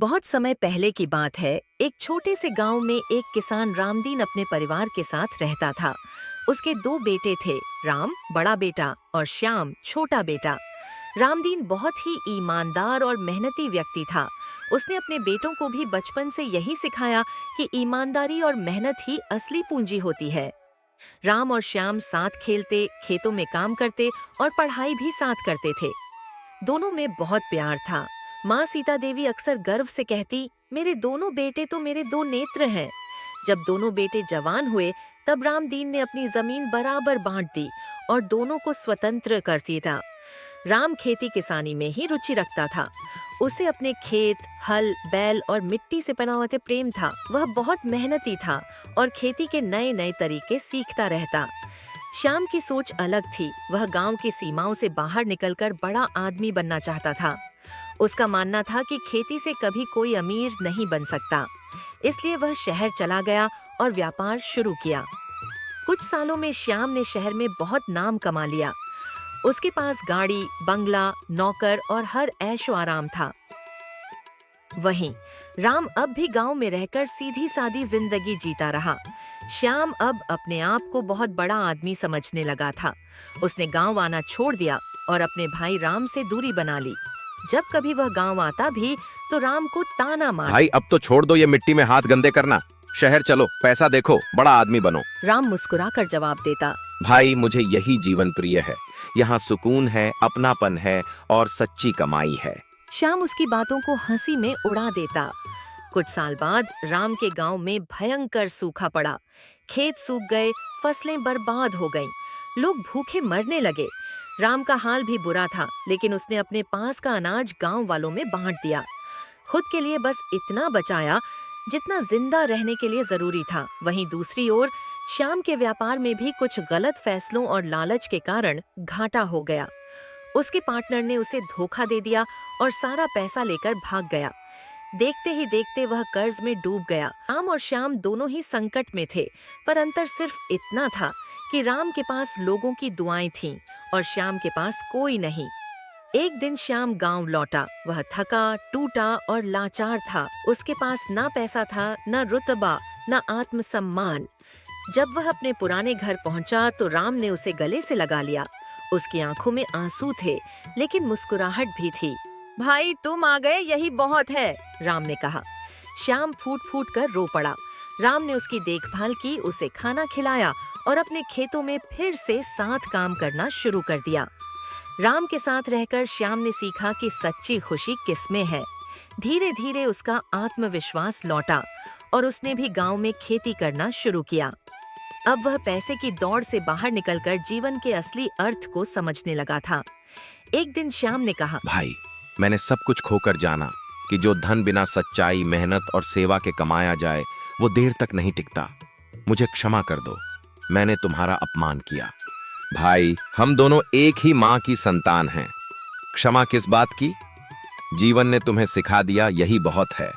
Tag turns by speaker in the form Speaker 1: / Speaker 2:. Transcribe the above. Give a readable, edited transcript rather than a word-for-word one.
Speaker 1: बहुत समय पहले की बात है। एक छोटे से गांव में एक किसान रामदीन अपने परिवार के साथ रहता था। उसके दो बेटे थे, राम बड़ा बेटा और श्याम छोटा बेटा। रामदीन बहुत ही ईमानदार और मेहनती व्यक्ति था। उसने अपने बेटों को भी बचपन से यही सिखाया कि ईमानदारी और मेहनत ही असली पूंजी होती है। राम और श्याम साथ खेलते, खेतों में काम करते और पढ़ाई भी साथ करते थे। दोनों में बहुत प्यार था। माँ सीता देवी अक्सर गर्व से कहती, मेरे दोनों बेटे तो मेरे दो नेत्र हैं। जब दोनों बेटे जवान हुए तब रामदीन ने अपनी जमीन बराबर बांट दी और दोनों को स्वतंत्र कर दिया। राम खेती किसानी में ही रुचि रखता था। उसे अपने खेत, हल, बैल और मिट्टी से बनावटे प्रेम था। वह बहुत मेहनती था और खेती के नए नए तरीके सीखता रहता। श्याम की सोच अलग थी। वह गांव की सीमाओं से बाहर निकलकर बड़ा आदमी बनना चाहता था। उसका मानना था कि खेती से कभी कोई अमीर नहीं बन सकता। इसलिए वह शहर चला गया और व्यापार शुरू किया। कुछ सालों में श्याम ने शहर में बहुत नाम कमा लिया। उसके पास गाड़ी, बंगला, नौकर और हर ऐशो आराम था। वहीं राम अब भी गांव में रहकर सीधी सादी जिंदगी जीता रहा। श्याम अब अपने आप को बहुत बड़ा आदमी समझने लगा था। उसने गांव आना छोड़ दिया और अपने भाई राम से दूरी बना ली। जब कभी वह गांव आता भी तो राम को ताना मार,
Speaker 2: भाई अब तो छोड़ दो ये मिट्टी में हाथ गंदे करना, शहर चलो, पैसा देखो, बड़ा आदमी बनो।
Speaker 1: राम मुस्कुराकर जवाब देता,
Speaker 2: भाई मुझे यही जीवन प्रिय है, यहाँ सुकून है, अपनापन है और सच्ची कमाई है।
Speaker 1: श्याम उसकी बातों को हंसी में उड़ा देता। कुछ साल बाद राम के गांव में भयंकर सूखा पड़ा। खेत सूख गए, फसलें बर्बाद हो गईं, लोग भूखे मरने लगे। राम का हाल भी बुरा था, लेकिन उसने अपने पास का अनाज गांव वालों में बांट दिया। खुद के लिए बस इतना बचाया जितना जिंदा रहने के लिए जरूरी था। वहीं दूसरी ओर श्याम के व्यापार में भी कुछ गलत फैसलों और लालच के कारण घाटा हो गया। उसके पार्टनर ने उसे धोखा दे दिया और सारा पैसा लेकर भाग गया। देखते ही देखते वह कर्ज में डूब गया। राम और श्याम दोनों ही संकट में थे, पर अंतर सिर्फ इतना था कि राम के पास लोगों की दुआएं थीं और श्याम के पास कोई नहीं। एक दिन श्याम गांव लौटा। वह थका, टूटा और लाचार था। उसके पास ना पैसा था, न रुतबा, न आत्मसम्मान। जब वह अपने पुराने घर पहुंचा तो राम ने उसे गले से लगा लिया। उसकी आंखों में आंसू थे, लेकिन मुस्कुराहट भी थी। भाई तुम आ गए, यही बहुत है, राम ने कहा। श्याम फूट फूट कर रो पड़ा। राम ने उसकी देखभाल की, उसे खाना खिलाया और अपने खेतों में फिर से साथ काम करना शुरू कर दिया। राम के साथ रहकर श्याम ने सीखा कि सच्ची खुशी किसमें है। धीरे धीरे उसका आत्मविश्वास लौटा और उसने भी गांव में खेती करना शुरू किया। अब वह पैसे की दौड़ से बाहर निकलकर जीवन के असली अर्थ को समझने लगा था। एक दिन श्याम ने कहा,
Speaker 2: भाई मैंने सब कुछ खोकर जाना कि जो धन बिना सच्चाई, मेहनत और सेवा के कमाया जाए वो देर तक नहीं टिकता। मुझे क्षमा कर दो, मैंने तुम्हारा अपमान किया। भाई हम दोनों एक ही माँ की संतान हैं। क्षमा किस बात की? जीवन ने तुम्हें सिखा दिया, यही बहुत है।